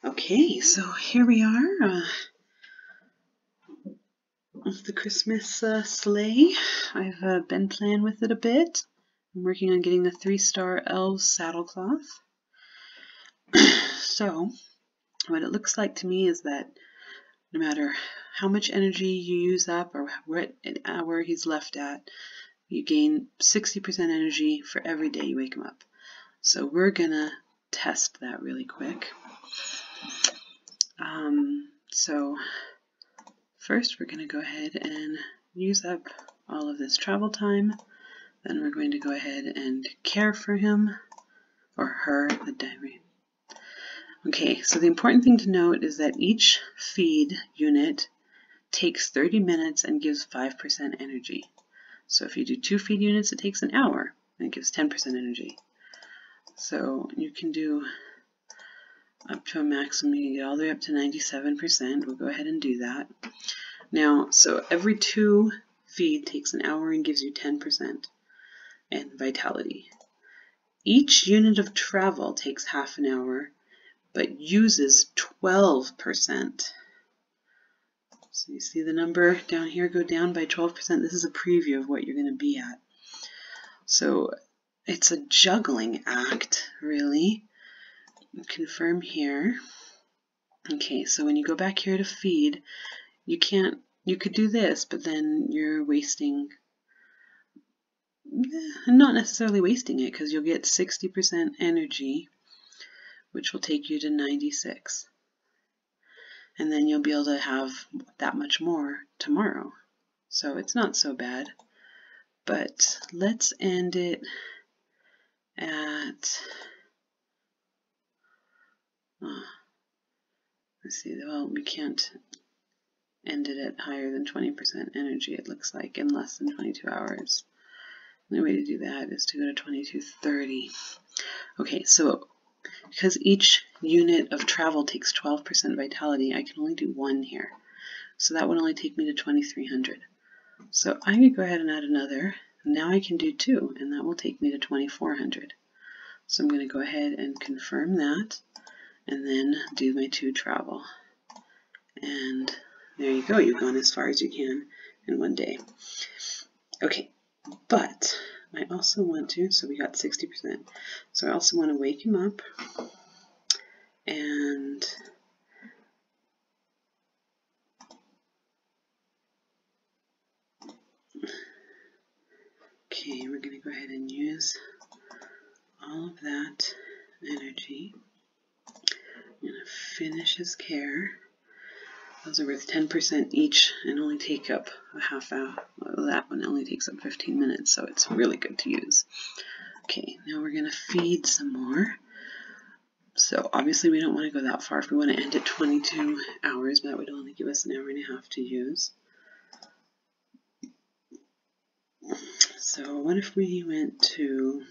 Okay, so here we are with the Christmas sleigh. I've been playing with it a bit. I'm working on getting the 3-star elves saddlecloth. So what it looks like to me is that no matter how much energy you use up or what hour he's left at, you gain 60% energy for every day you wake him up. So we're gonna test that really quick. So first we're going to go ahead and use up all of this travel time. Then we're going to go ahead and care for him or her, the diary. Okay, so the important thing to note is that each feed unit takes 30 minutes and gives 5% energy. So if you do 2 feed units, it takes an hour and it gives 10% energy. So you can do up to a maximum, you can get all the way up to 97%. We'll go ahead and do that. Now, so every 2 feed takes an hour and gives you 10% and vitality. Each unit of travel takes half an hour, but uses 12%. So you see the number down here go down by 12%. This is a preview of what you're going to be at. So it's a juggling act, really. Confirm here. Okay, so when you go back here to feed, you could do this, but then you're wasting, not necessarily wasting it, because you'll get 60% energy, which will take you to 96. And then you'll be able to have that much more tomorrow. So it's not so bad. But let's end it at, let's see, well, we can't end it at higher than 20% energy, it looks like, in less than 22 hours. The only way to do that is to go to 2230. Okay, so because each unit of travel takes 12% vitality, I can only do 1 here. So that would only take me to 2300. So I could go ahead and add another. Now I can do 2, and that will take me to 2400. So I'm going to go ahead and confirm that, and then do my 2 travel. And there you go, you've gone as far as you can in 1 day. Okay, but I also want to, so we got 60%, so I also want to wake him up and okay, we're going to go ahead and use all of that energy. I'm going to finish his care. Those are worth 10% each and only take up a half hour. Well, that one only takes up 15 minutes, so it's really good to use. Okay, now we're going to feed some more. So obviously we don't want to go that far. If we want to end at 22 hours, that would only give us an hour and a half to use. So what if we went to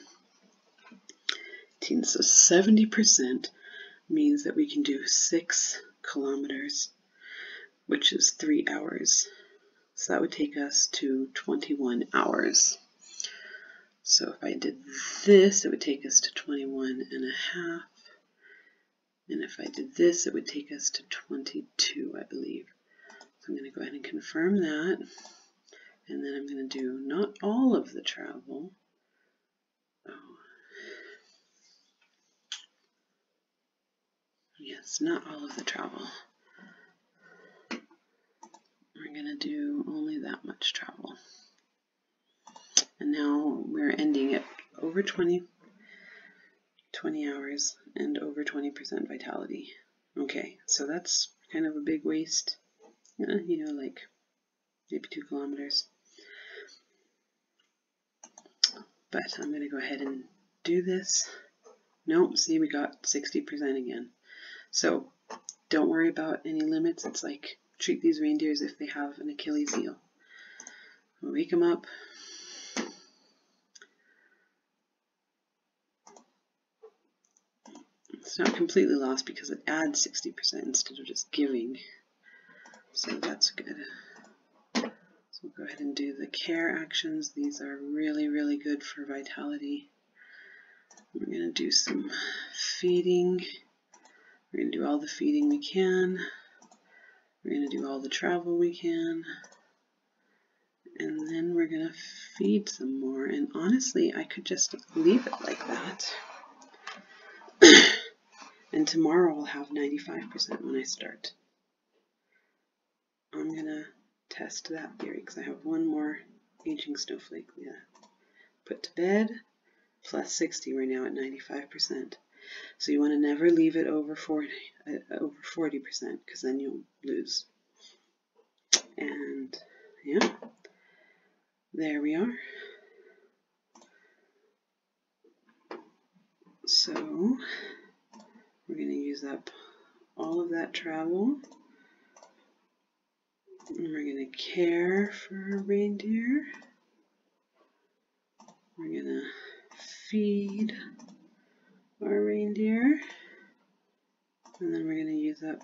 18? So 70% means that we can do 6 kilometers, which is 3 hours. So that would take us to 21 hours. So if I did this, it would take us to 21 and a half. And if I did this, it would take us to 22, I believe. So I'm going to go ahead and confirm that. And then I'm going to do not all of the travel. Yes, not all of the travel. We're going to do only that much travel. And now we're ending at over 20 hours and over 20% vitality. Okay, so that's kind of a big waste. You know, like maybe 2 kilometers. But I'm going to go ahead and do this. Nope, see, we got 60% again. So don't worry about any limits. It's like treat these reindeer as if they have an Achilles heel. We'll wake them up. It's not completely lost because it adds 60% instead of just giving. So that's good. So we'll go ahead and do the care actions. These are really, really good for vitality. We're going to do some feeding. We're going to do all the feeding we can. We're going to do all the travel we can. And then we're going to feed some more. And honestly, I could just leave it like that. And tomorrow we'll have 95% when I start. I'm going to test that theory because I have one more aging snowflake put to bed. Plus 60, we're now at 95%. So you want to never leave it over 40% because then you'll lose. And yeah, there we are. So we're going to use up all of that travel. And we're going to care for our reindeer. We're going to feed our reindeer. And then we're going to use up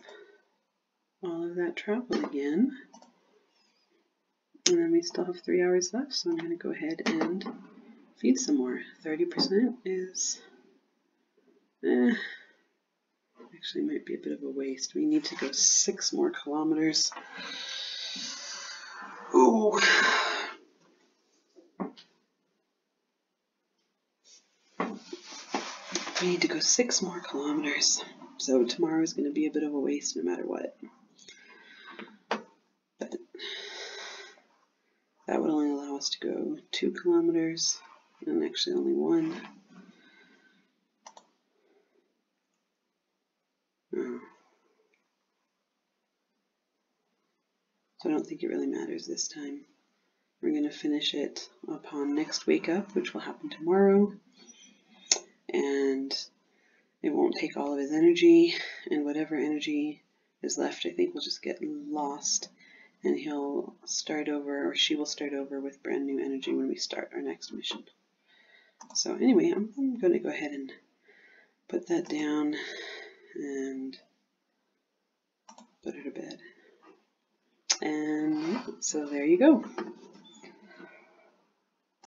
all of that travel again. And then we still have 3 hours left, so I'm going to go ahead and feed some more. 30% is, actually might be a bit of a waste. We need to go 6 more kilometers. Ooh. We need to go 6 more kilometers. So tomorrow is going to be a bit of a waste no matter what. But that would only allow us to go 2 kilometers, and actually only 1. Oh. So I don't think it really matters this time. We're going to finish it upon next wake up, which will happen tomorrow. And it won't take all of his energy, and whatever energy is left, I think, will just get lost. And he'll start over, or she will start over with brand new energy when we start our next mission. So anyway, I'm going to go ahead and put that down and put her to bed. And so there you go.